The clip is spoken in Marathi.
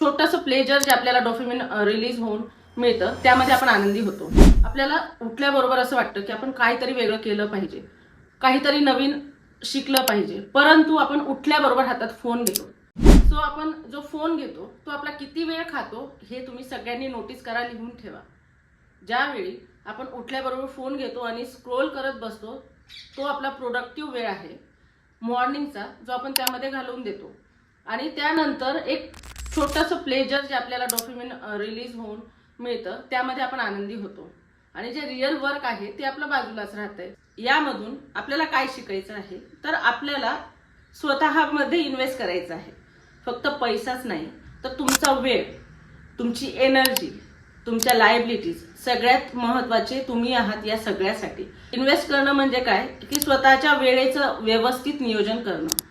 छोटंसं प्लेजर जे आपल्याला डोपामिन रिलीज होऊन मिळतं त्यामध्ये आपण आनंदी होतो। आपल्याला उठल्याबरोबर असं वाटतं की आपण काहीतरी वेगळं केलं पाहिजे, काहीतरी नवीन शिकलं पाहिजे, परंतु आपण उठल्याबरोबर हातात फोन घेतो। सो आपण जो फोन घेतो तो आपला किती वेळ खातो हे तुम्ही सगळ्यांनी नोटीस करा, लिहून ठेवा। ज्यावेळी आपण उठल्याबरोबर फोन घेतो आणि स्क्रोल करत बसतो तो आपला प्रोडक्टिव्ह वेळ आहे मॉर्निंगचा, जो आपण त्यामध्ये घालवून देतो। आणि त्यानंतर एक छोटंसं प्लेजर जे आपल्याला डोपामिन रिलीज होऊन मिळतं त्यामध्ये आपण आनंदी होतो। आणि जे रिअल वर्क आहे ते आपल्या बाजूलाच राहतंय। यामधून आपल्याला काय शिकायचं आहे तर आपल्याला स्वतःमध्ये इन्व्हेस्ट करायचं आहे। फक्त पैसाच नाही तर तुमचा वेळ, तुमची एनर्जी, तुमच्या लायबिलिटीज, सगळ्यात महत्त्वाचे तुम्ही आहात। या सगळ्यासाठी इन्व्हेस्ट करणं म्हणजे काय की स्वतःच्या वेळेचं व्यवस्थित नियोजन करणं।